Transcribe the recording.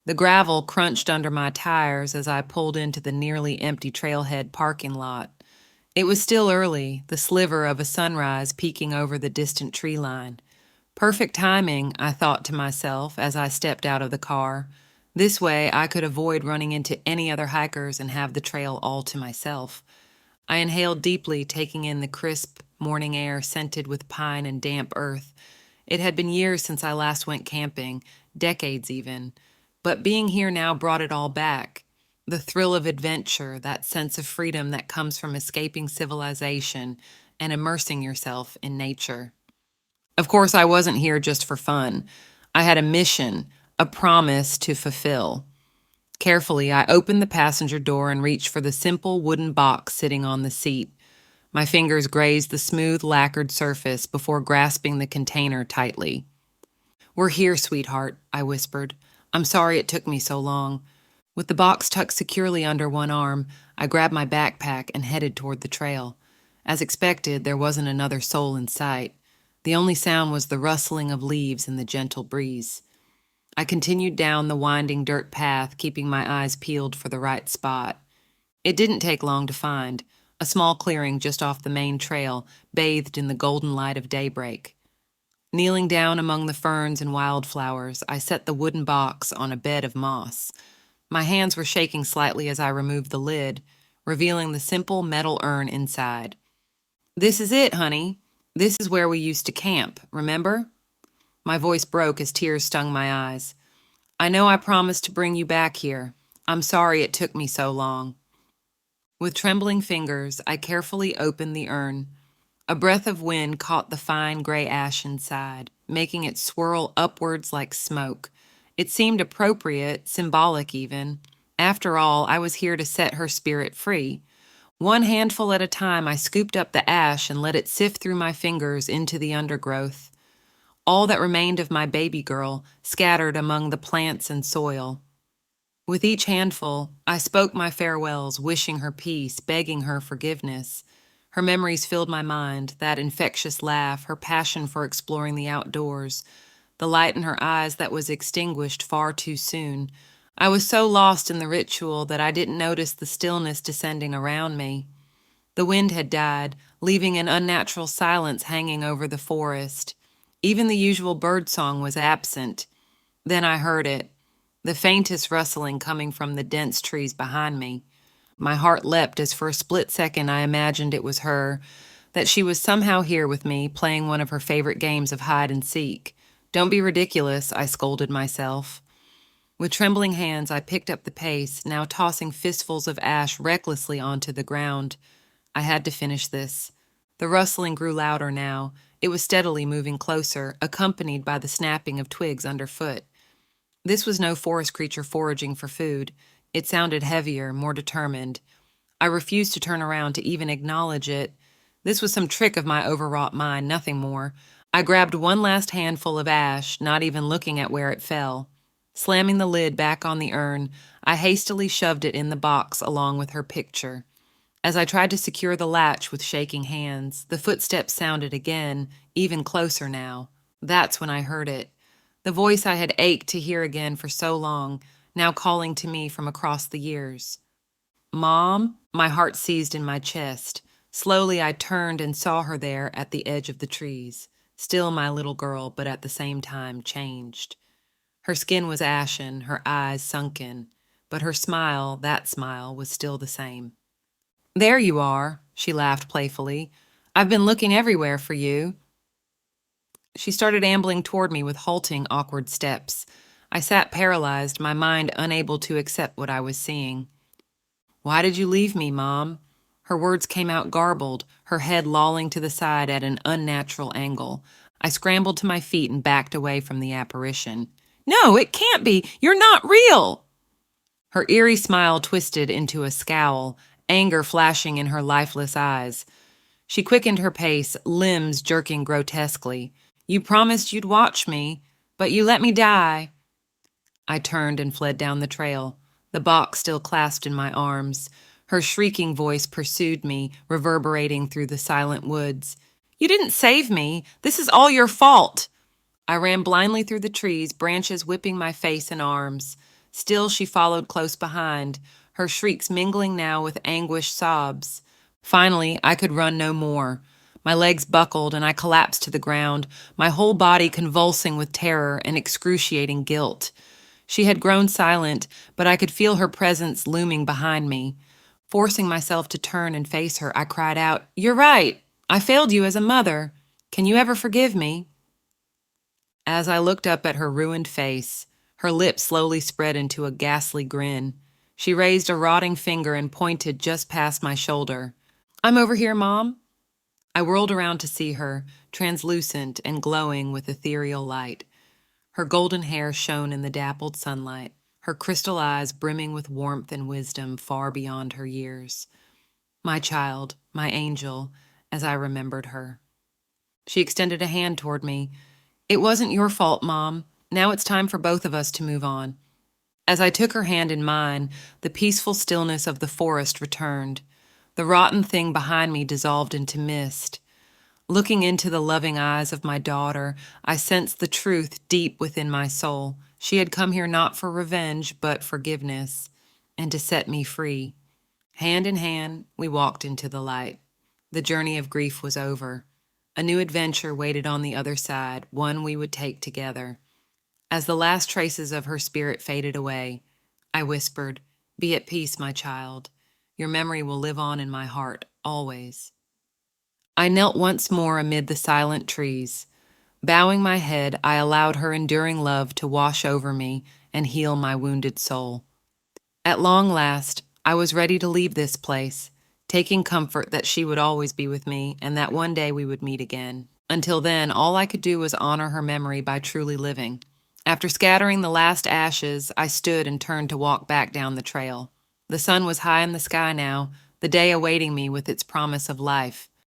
The gravel crunched under my tires as I pulled into the nearly empty trailhead parking lot. It was still early, the sliver of a sunrise peeking over the distant tree line. Perfect timing, I thought to myself as I stepped out of the car. This way I could avoid running into any other hikers and have the trail all to myself. I inhaled deeply, taking in the crisp morning air scented with pine and damp earth. It had been years since I last went camping, decades even, but being here now brought it all back. The thrill of adventure, that sense of freedom that comes from escaping civilization and immersing yourself in nature. Of course, I wasn't here just for fun. I had a mission, a promise to fulfill. Carefully, I opened the passenger door and reached for the simple wooden box sitting on the seat. My fingers grazed the smooth, lacquered surface before grasping the container tightly. "We're here, sweetheart," I whispered. "I'm sorry it took me so long." With the box tucked securely under one arm, I grabbed my backpack and headed toward the trail. As expected, there wasn't another soul in sight. The only sound was the rustling of leaves in the gentle breeze. I continued down the winding dirt path, keeping my eyes peeled for the right spot. It didn't take long to find, a small clearing just off the main trail, bathed in the golden light of daybreak. Kneeling down among the ferns and wildflowers, I set the wooden box on a bed of moss. My hands were shaking slightly as I removed the lid, revealing the simple metal urn inside. "This is it, honey. This is where we used to camp, remember?" My voice broke as tears stung my eyes. "I know I promised to bring you back here. I'm sorry it took me so long." With trembling fingers, I carefully opened the urn. A breath of wind caught the fine gray ash inside, making it swirl upwards like smoke. It seemed appropriate, symbolic even. After all, I was here to set her spirit free. One handful at a time, I scooped up the ash and let it sift through my fingers into the undergrowth. All that remained of my baby girl, scattered among the plants and soil. With each handful, I spoke my farewells, wishing her peace, begging her forgiveness. Her memories filled my mind, that infectious laugh, her passion for exploring the outdoors, the light in her eyes that was extinguished far too soon. I was so lost in the ritual that I didn't notice the stillness descending around me. The wind had died, leaving an unnatural silence hanging over the forest. Even the usual birdsong was absent. Then I heard it, the faintest rustling coming from the dense trees behind me. My heart leapt as for a split second I imagined it was her, that she was somehow here with me, playing one of her favorite games of hide and seek. "Don't be ridiculous," I scolded myself. With trembling hands, I picked up the pace, now tossing fistfuls of ash recklessly onto the ground. I had to finish this. The rustling grew louder now. It was steadily moving closer, accompanied by the snapping of twigs underfoot. This was no forest creature foraging for food. It sounded heavier, more determined. I refused to turn around to even acknowledge it. This was some trick of my overwrought mind, nothing more. I grabbed one last handful of ash, not even looking at where it fell. Slamming the lid back on the urn, I hastily shoved it in the box along with her picture. As I tried to secure the latch with shaking hands, the footsteps sounded again, even closer now. That's when I heard it. The voice I had ached to hear again for so long, now calling to me from across the years. "Mom?" My heart seized in my chest. Slowly I turned and saw her there at the edge of the trees. Still my little girl, but at the same time changed. Her skin was ashen, her eyes sunken, but her smile, that smile, was still the same. "There you are," she laughed playfully. "I've been looking everywhere for you." She started ambling toward me with halting, awkward steps. I sat paralyzed, my mind unable to accept what I was seeing. "Why did you leave me, Mom?" Her words came out garbled, her head lolling to the side at an unnatural angle. I scrambled to my feet and backed away from the apparition. "No, it can't be! You're not real!" Her eerie smile twisted into a scowl, anger flashing in her lifeless eyes. She quickened her pace, limbs jerking grotesquely. "You promised you'd watch me, but you let me die." I turned and fled down the trail, the box still clasped in my arms. Her shrieking voice pursued me, reverberating through the silent woods. "You didn't save me. This is all your fault." I ran blindly through the trees, branches whipping my face and arms. Still, she followed close behind, her shrieks mingling now with anguished sobs. Finally, I could run no more. My legs buckled and I collapsed to the ground, my whole body convulsing with terror and excruciating guilt. She had grown silent, but I could feel her presence looming behind me. Forcing myself to turn and face her, I cried out, "You're right! I failed you as a mother. Can you ever forgive me?" As I looked up at her ruined face, her lips slowly spread into a ghastly grin. She raised a rotting finger and pointed just past my shoulder. "I'm over here, Mom." I whirled around to see her, translucent and glowing with ethereal light. Her golden hair shone in the dappled sunlight, her crystal eyes brimming with warmth and wisdom far beyond her years. My child, my angel, as I remembered her. She extended a hand toward me. "It wasn't your fault, Mom. Now it's time for both of us to move on." As I took her hand in mine, the peaceful stillness of the forest returned. The rotten thing behind me dissolved into mist. Looking into the loving eyes of my daughter, I sensed the truth deep within my soul. She had come here not for revenge, but forgiveness, and to set me free. Hand in hand, we walked into the light. The journey of grief was over. A new adventure waited on the other side, one we would take together. As the last traces of her spirit faded away, I whispered, "Be at peace, my child. Your memory will live on in my heart, always." I knelt once more amid the silent trees. Bowing my head, I allowed her enduring love to wash over me and heal my wounded soul. At long last, I was ready to leave this place, taking comfort that she would always be with me and that one day we would meet again. Until then, all I could do was honor her memory by truly living. After scattering the last ashes, I stood and turned to walk back down the trail. The sun was high in the sky now, the day awaiting me with its promise of life.